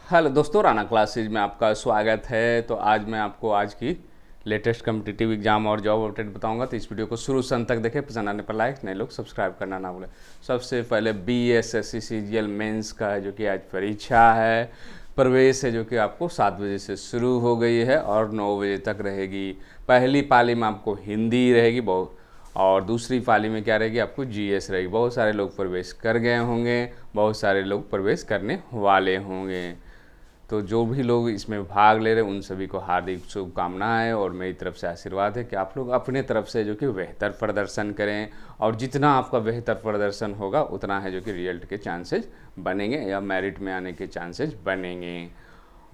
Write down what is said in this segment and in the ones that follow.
Hello दोस्तों, Rana classes में आपका स्वागत है। तो आज मैं आपको आज की लेटेस्ट कम्पिटिटिव एग्जाम और जॉब अपडेट बताऊंगा। तो इस वीडियो को शुरू से अंत तक देखें। पसंद आने पर लाइक, नए लोग सब्सक्राइब करना ना भूलें। सबसे पहले BSSC CGL मेंस का है जो कि आज परीक्षा है, प्रवेश है जो कि आपको 7 बजे से शुरू हो गई है और 9 बजे तक रहेगी। पहली पाली में आपको हिंदी रहेगी बहुत, और दूसरी पाली में क्या रहेगी, आपको GS रहेगी। बहुत सारे लोग प्रवेश कर गए होंगे, बहुत सारे लोग प्रवेश करने वाले होंगे। तो जो भी लोग इसमें भाग ले रहे हैं उन सभी को हार्दिक शुभकामनाएं और मेरी तरफ से आशीर्वाद है कि आप लोग अपने तरफ से जो कि बेहतर प्रदर्शन करें, और जितना आपका बेहतर प्रदर्शन होगा उतना है जो कि रिजल्ट के चांसेस बनेंगे या मेरिट में आने के चांसेस बनेंगे।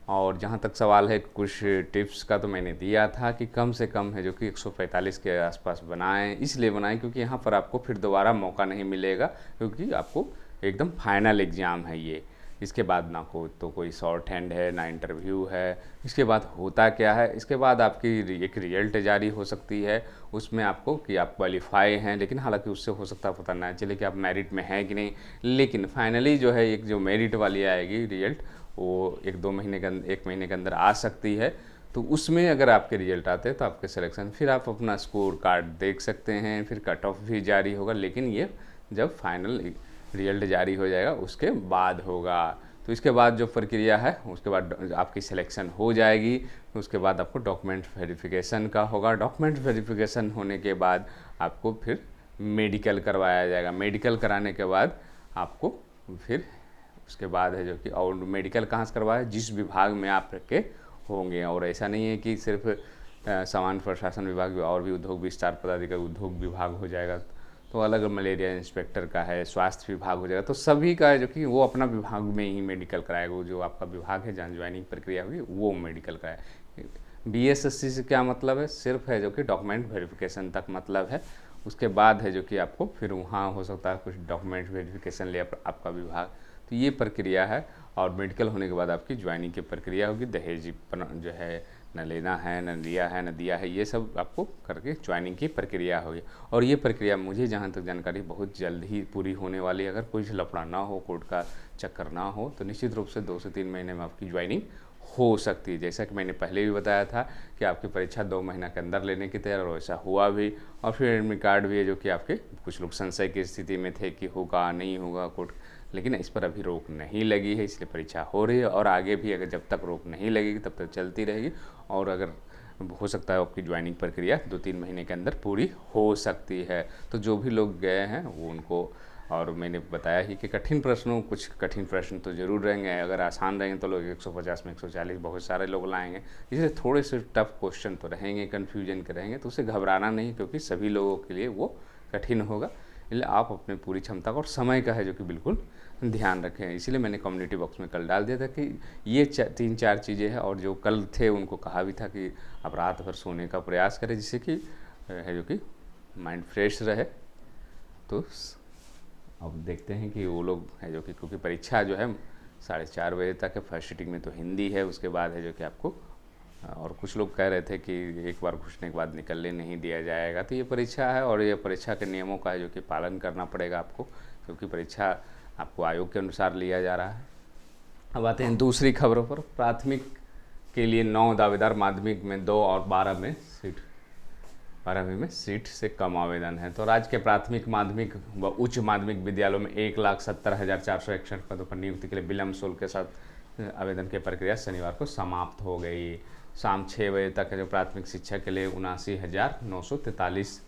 और जहाँ तक सवाल है कुछ टिप्स का, तो मैंने दिया था कि कम से कम है जो कि 145 के आसपास बनाएं। इसलिए बनाएं क्योंकि यहाँ पर आपको फिर दोबारा मौका नहीं मिलेगा, क्योंकि आपको एकदम फाइनल एग्ज़ाम है ये। इसके बाद ना तो कोई शॉर्ट हैंड है, ना इंटरव्यू है। इसके बाद होता क्या है, इसके बाद आपकी एक रिजल्ट जारी हो सकती है, उसमें आपको कि आप क्वालिफाई हैं, लेकिन हालांकि उससे हो सकता है पता ना चले कि आप मेरिट में हैं कि नहीं। लेकिन फाइनली जो है एक जो मेरिट वाली आएगी रिजल्ट, वो 1 महीने के अंदर आ सकती है। तो उसमें अगर आपके रिजल्ट आते हैं तो आपके सिलेक्शन, फिर आप अपना स्कोर कार्ड देख सकते हैं, फिर कट ऑफ भी जारी होगा। लेकिन ये जब फाइनल रिजल्ट जारी हो जाएगा उसके बाद होगा। तो इसके बाद जो प्रक्रिया है, उसके बाद आपकी सिलेक्शन हो जाएगी। उसके बाद आपको डॉक्यूमेंट वेरिफिकेशन का होगा। डॉक्यूमेंट वेरिफिकेशन होने के बाद आपको फिर मेडिकल करवाया जाएगा। मेडिकल कराने के बाद आपको फिर उसके बाद है जो कि, और मेडिकल कहाँ से करवाए, जिस विभाग में आप के होंगे। और ऐसा नहीं है कि सिर्फ सामान्य प्रशासन विभाग, और भी उद्योग विस्तार पदाधिकारी उद्योग विभाग हो जाएगा, तो अलग मलेरिया इंस्पेक्टर का है, स्वास्थ्य विभाग हो जाएगा। तो सभी का है जो कि वो अपना विभाग में ही मेडिकल कराएगा। वो जो आपका विभाग है जहाँ ज्वाइनिंग प्रक्रिया होगी वो मेडिकल कराए। BSSC से क्या मतलब है, सिर्फ है जो कि डॉक्यूमेंट वेरिफिकेशन तक मतलब है। उसके बाद है जो कि आपको फिर वहाँ हो सकता है कुछ डॉक्यूमेंट वेरिफिकेशन ले आपका विभाग। तो ये प्रक्रिया है। और मेडिकल होने के बाद आपकी ज्वाइनिंग की प्रक्रिया होगी। दहेज जो है न लेना है, न लिया है, न दिया है, ये सब आपको करके ज्वाइनिंग की प्रक्रिया होगी। और ये प्रक्रिया मुझे जहाँ तक जानकारी बहुत जल्द ही पूरी होने वाली है। अगर कोई लफड़ा ना हो, कोर्ट का चक्कर ना हो, तो निश्चित रूप से 2 से 3 महीने में आपकी ज्वाइनिंग हो सकती है। जैसा कि मैंने पहले भी बताया था कि आपकी परीक्षा 2 महीना के अंदर लेने की तैयार, और ऐसा हुआ भी। और फिर एडमिट कार्ड भी है जो कि आपके कुछ लोग संशय की स्थिति में थे कि होगा नहीं होगा कोर्ट, लेकिन इस पर अभी रोक नहीं लगी है, इसलिए परीक्षा हो रही है। और आगे भी अगर जब तक रोक नहीं लगेगी तब तक चलती रहेगी। और अगर हो सकता है आपकी ज्वाइनिंग प्रक्रिया 2-3 महीने के अंदर पूरी हो सकती है। तो जो भी लोग गए हैं वो उनको, और मैंने बताया ही कि कुछ कठिन प्रश्न तो ज़रूर रहेंगे। अगर आसान रहेंगे तो लोग 150 में 140 बहुत सारे लोग लाएंगे। इसलिए थोड़े से टफ क्वेश्चन तो रहेंगे, कन्फ्यूजन के रहेंगे, तो उसे घबराना नहीं, क्योंकि सभी लोगों के लिए वो कठिन होगा। इसलिए आप अपनी पूरी क्षमता का और समय का है जो कि बिल्कुल ध्यान रखें। इसीलिए मैंने कम्युनिटी बॉक्स में कल डाल दिया था कि ये 3-4 चीज़ें हैं। और जो कल थे उनको कहा भी था कि आप रात भर सोने का प्रयास करें, जिससे कि है जो कि माइंड फ्रेश रहे। तो अब देखते हैं कि वो लोग है जो कि, क्योंकि परीक्षा जो है 4:30 बजे तक है। फर्स्ट सीटिंग में तो हिंदी है, उसके बाद है जो कि आपको, और कुछ लोग कह रहे थे कि एक बार घुसने के बाद निकलने नहीं दिया जाएगा। तो ये परीक्षा है और ये परीक्षा के नियमों का है जो कि पालन करना पड़ेगा आपको, क्योंकि परीक्षा आपको आयोग के अनुसार लिया जा रहा है। अब आते हैं दूसरी खबरों पर। प्राथमिक के लिए 9 दावेदार, माध्यमिक में 2 और 12वीं में सीट से कम आवेदन है। तो राज्य के प्राथमिक, माध्यमिक व उच्च माध्यमिक विद्यालयों में 1,70,461 पदों पर नियुक्ति के लिए विलम्ब शुल्क के साथ आवेदन की प्रक्रिया शनिवार को समाप्त हो गई। शाम 6 बजे तक है जो प्राथमिक शिक्षा के लिए 79,943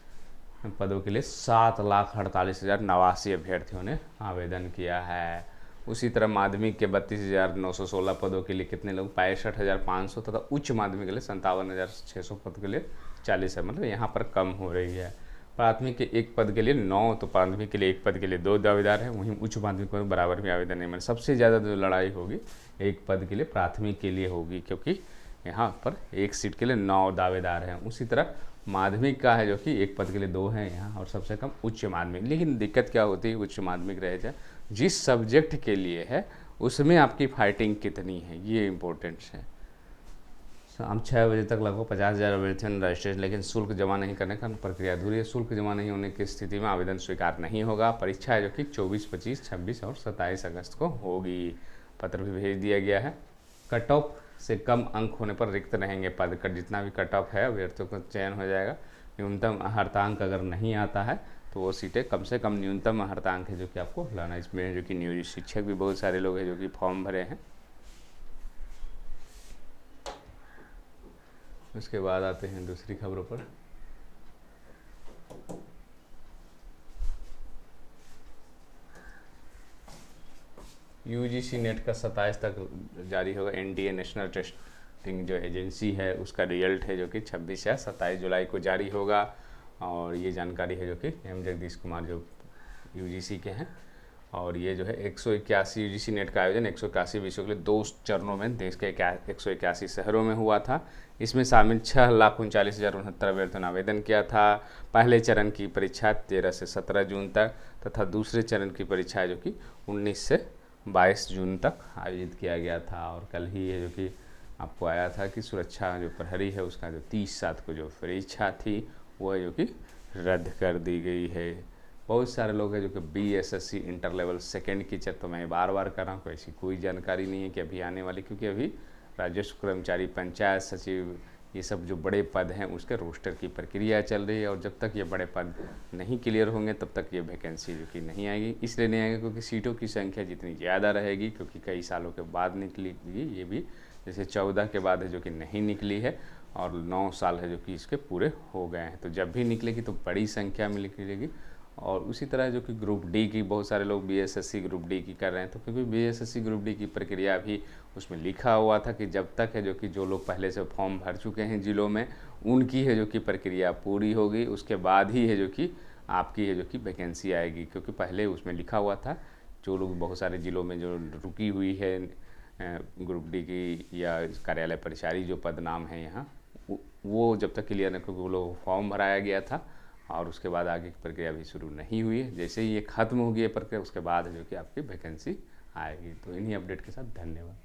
पदों के लिए 7,48,089 अभ्यर्थियों ने आवेदन किया है। उसी तरह माध्यमिक के 32,916 पदों के लिए कितने लोग, 65,500, तथा उच्च माध्यमिक के लिए 57,600 पद के लिए 40 है। मतलब यहाँ पर कम हो रही है। प्राथमिक के एक पद के लिए 9, तो प्राथमिक के लिए एक पद के लिए 2 दावेदार हैं। वहीं उच्च माध्यमिक में बराबर में आवेदन नहीं। मतलब सबसे ज़्यादा जो लड़ाई होगी एक पद के लिए प्राथमिक के लिए होगी, क्योंकि यहाँ पर एक सीट के लिए 9 दावेदार हैं। उसी तरह माध्यमिक का है जो कि एक पद के लिए 2 हैं यहाँ, और सबसे कम उच्च माध्यमिक। लेकिन दिक्कत क्या होती है, उच्च माध्यमिक रहे जाए जिस सब्जेक्ट के लिए है उसमें आपकी फाइटिंग कितनी है, ये इम्पोर्टेंट है। शाम 6 बजे तक लगभग 50,000 अभ्यर्थियों ने रजिस्ट्रेशन, लेकिन शुल्क जमा नहीं करने का प्रक्रिया अधूरी है। शुल्क जमा नहीं होने की स्थिति में आवेदन स्वीकार नहीं होगा। परीक्षा है जो कि 24, 25, 26 और 27 अगस्त को होगी। पत्र भी भेज दिया गया है। कट ऑफ से कम अंक होने पर रिक्त रहेंगे पद। का जितना भी कट ऑफ है अभ्यर्थियों का चयन हो जाएगा। न्यूनतम अर्हतांक अगर नहीं आता है तो वो सीटें कम से कम न्यूनतम अर्हतांक है जो कि आपको लाना। इसमें जो कि नियोजित शिक्षक भी बहुत सारे लोग हैं जो कि फॉर्म भरे हैं। उसके बाद आते हैं दूसरी खबरों पर। यूजीसी नेट का 27 तक जारी होगा। एनटीए नेशनल टेस्टिंग जो एजेंसी है उसका रिजल्ट है जो कि 26 या 27 जुलाई को जारी होगा। और ये जानकारी है जो कि एम जगदीश कुमार जो यूजीसी के हैं। और ये जो है 181 यूजीसी नेट का आयोजन 181 विषयों के लिए 2 चरणों में देश के 181 शहरों में हुआ था। इसमें शामिल 6,39,069 अभ्यर्थियों ने आवेदन किया था। पहले चरण की परीक्षा 13 से 17 जून तक तथा दूसरे चरण की परीक्षा जो कि 19 से 22 जून तक आयोजित किया गया था। और कल ही है जो कि आपको आया था कि सुरक्षा जो प्रहरी है उसका जो 30/7 को जो परीक्षा थी वो है जो कि रद्द कर दी गई है। बहुत सारे लोग हैं जो कि बीएसएससी इंटर लेवल सेकेंड की तो मैं बार बार कर रहा हूँ, ऐसी कोई जानकारी नहीं है कि अभी आने वाली, क्योंकि अभी राजस्व कर्मचारी, पंचायत सचिव, ये सब जो बड़े पद हैं उसके रोस्टर की प्रक्रिया चल रही है। और जब तक ये बड़े पद नहीं क्लियर होंगे तब तक ये वैकेंसी जो कि नहीं आएगी। इसलिए नहीं आएगी क्योंकि सीटों की संख्या जितनी ज़्यादा रहेगी, क्योंकि कई सालों के बाद निकलेगी ये भी, जैसे 14 के बाद है जो कि नहीं निकली है और 9 साल है जो कि इसके पूरे हो गए हैं। तो जब भी निकलेगी तो बड़ी संख्या में निकलेगी। और उसी तरह जो कि ग्रुप डी की, बहुत सारे लोग बीएसएससी ग्रुप डी की कर रहे हैं, तो क्योंकि बीएसएससी ग्रुप डी की प्रक्रिया भी उसमें लिखा हुआ था कि जब तक है जो कि जो लोग पहले से फॉर्म भर चुके हैं जिलों में उनकी है जो कि प्रक्रिया पूरी होगी, उसके बाद ही है जो कि आपकी है जो कि वैकेंसी आएगी। क्योंकि पहले उसमें लिखा हुआ था जो लोग बहुत सारे ज़िलों में जो रुकी हुई है ग्रुप डी की या कार्यालय परिचारी जो पद नाम है यहाँ, वो जब तक क्लियर नहीं, क्योंकि वो लोग फॉर्म भराया गया था और उसके बाद आगे की प्रक्रिया भी शुरू नहीं हुई है। जैसे ही ये खत्म होगी ये प्रक्रिया उसके बाद है जो कि आपकी वैकेंसी आएगी। तो इन्हीं अपडेट के साथ धन्यवाद।